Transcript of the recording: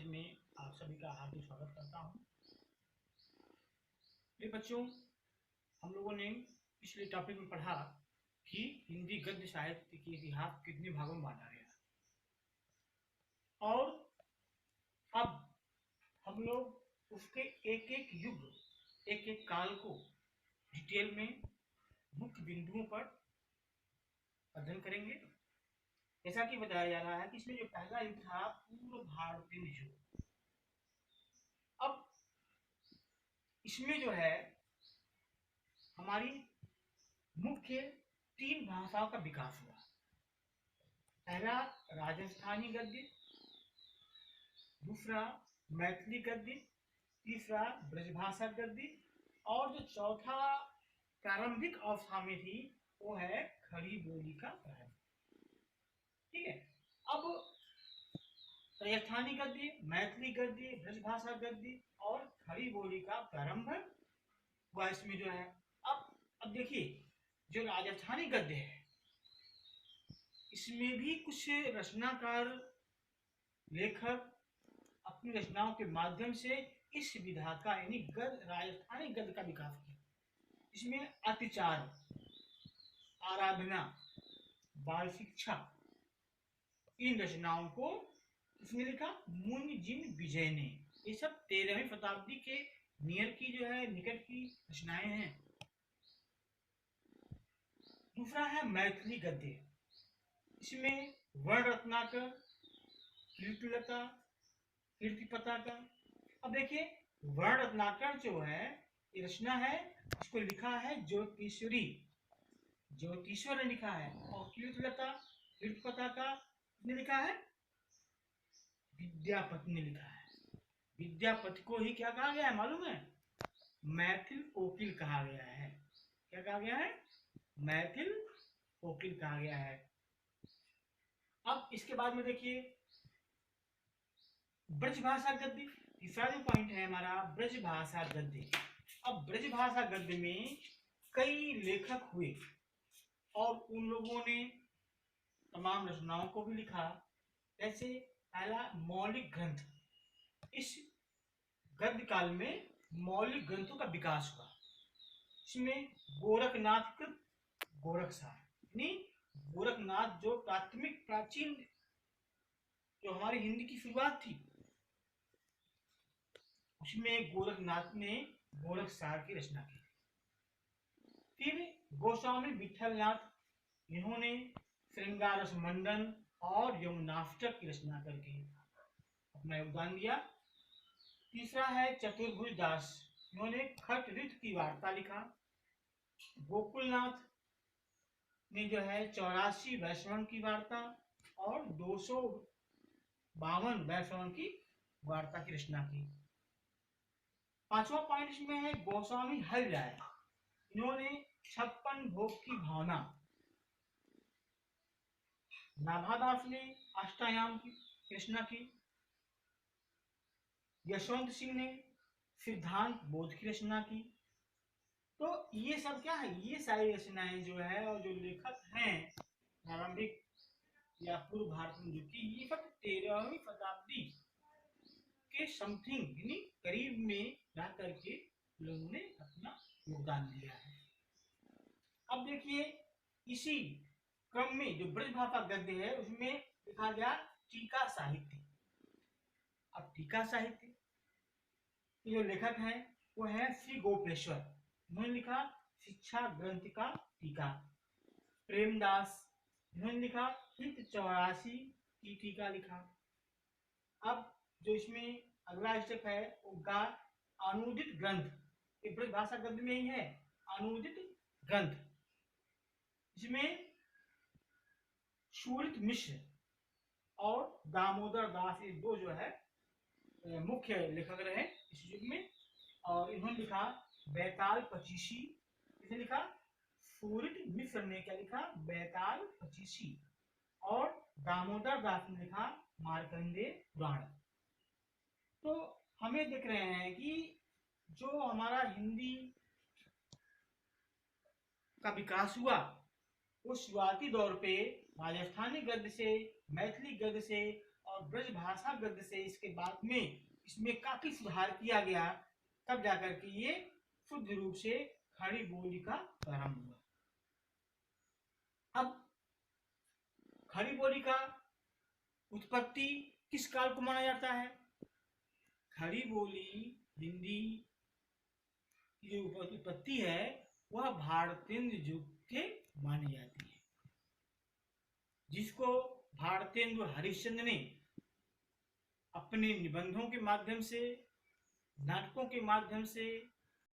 में आप सभी का हार्दिक स्वागत करता हूं। मेरे बच्चों, हम लोगों ने पिछले टॉपिक में पढ़ा कि हिंदी गद्य साहित्य के इतिहास कितने भागों में बांटा गया, और अब हम लोग उसके एक एक युग, एक एक काल को डिटेल में मुख्य बिंदुओं पर अध्ययन करेंगे। जैसा कि बताया जा रहा है कि इसमें जो पहला युग था पूर्व भारतीय युग। अब इसमें जो है हमारी मुख्य 3 भाषाओं का विकास हुआ। पहला राजस्थानी गद्य, दूसरा मैथिली गद्य, तीसरा ब्रजभाषा गद्य, और जो चौथा प्रारंभिक अवस्था में थी वो है खड़ी बोली का प्रारंभ। ठीक है। अब राजस्थानी गद्य, मैथिली गद्य, ब्रजभाषा गद्य और खड़ी बोली का प्रारंभ हुआ इसमें जो है। अब देखिए, जो राजस्थानी गद्य है इसमें भी कुछ रचनाकार लेखक अपनी रचनाओं के माध्यम से इस विधा का यानी राजस्थानी गद्य का विकास किया। इसमें अतिचार, आराधना, बाल शिक्षा, इन रचनाओं को इसने लिखा मुनिजिन विजय ने। ये सब 13वीं शताब्दी के नियर की जो है निकट की रचनाएं हैं। दूसरा है मैथिली गद्य। इसमें वर्ण रत्नाकर, कीर्तिलता, कीर्तिपताका। अब देखिए, वर्ण रत्नाकर जो है ये रचना है, इसको लिखा है ज्योतिश्वरी, ज्योतिश्वर ने लिखा है। और कीर्तिलता, कीर्तिपताका ने लिखा है विद्यापति ने लिखा है। विद्यापति को ही क्या कहा गया है मालूम है? मैथिल कोकिल कहा गया है। क्या कहा गया है? मैथिल कोकिल कहा गया है। अब इसके बाद में देखिए ब्रजभाषा गद्य। तीसरा जो पॉइंट है हमारा ब्रजभाषा गद्य। अब ब्रजभाषा गद्य में कई लेखक हुए और उन लोगों ने तमाम रचनाओं को भी लिखा। जैसे पहला मौलिक ग्रंथ, इस गद्य काल में मौलिक ग्रंथों का विकास हुआ। इसमें गोरखनाथ कृत गोरखसार, यानी गोरखनाथ जो प्राथमिक प्राचीन जो हमारी हिंदी की शुरुआत थी उसमें गोरखनाथ ने गोरखसार की रचना की। फिर गोस्वामी विठलनाथ, इन्होंने श्रृंगारस मंडन और यमुनाष्टक की रचना करके अपना योगदान दिया। तीसरा है चतुर्भुज दास, इन्होंने खट ऋत की वार्ता लिखा। गोकुलनाथ ने जो है 84 वैष्णव की वार्ता और 252 वैष्णव की वार्ता की रचना की। पांचवा पॉइंट इसमें है गोस्वामी हरिराय, इन्होंने 56 भोग की भावना। नाभादास ने अष्टायाम की रचना की। यशवंत सिंह ने सिद्धांत बोध की रचना की। तो ये सब क्या है? ये सारी रचनाएं जो है और जो लेखक हैं प्रारंभिक या पूर्व भारत में जो की, ये सब 13वीं शताब्दी के समथिंग यानी करीब में जा करके लोगों ने अपना योगदान दिया है। अब देखिए, इसी क्रम में जो ब्रजभाषा गद्य है उसमें लिखा गया टीका साहित्य। अब टीका साहित्य के जो लेखक हैं वो है श्री गोपेश्वर, उन्होंने लिखा शिक्षा ग्रंथ का टीका। प्रेमदास, इन्होंने लिखा हित 84 की टीका लिखा। अब जो इसमें अगला स्टेप है वो गा अनुदित ग्रंथ, ये ब्रजभाषा गद्य में ही है अनुदित ग्रंथ। इसमें सूरित मिश्र और दामोदर दास, ये दो जो है मुख्य लेखक रहे इस युग में। और इन्होंने लिखा बैताल पचीसी, इसने लिखा सूरित मिश्र ने क्या लिखा? बैताल पचीसी। और दामोदर दास ने लिखा मार्कंडेय पुराण। तो हमें देख रहे हैं कि जो हमारा हिंदी का विकास हुआ वो शुरुआती दौर पे राजस्थानी गद्य से, मैथिली गद्य से और ब्रजभाषा गद्य से इसके बाद में इसमें काफी सुधार किया गया, तब जाकर के ये शुद्ध रूप से खड़ी बोली का प्रारंभ हुआ। अब खड़ी बोली का उत्पत्ति किस काल को माना जाता है? खड़ी बोली हिंदी की जो उत्पत्ति है वह भारतेंद्र युग के मानी जाती है, जिसको भारतेंदु हरिश्चंद्र ने अपने निबंधों के माध्यम से, नाटकों के माध्यम से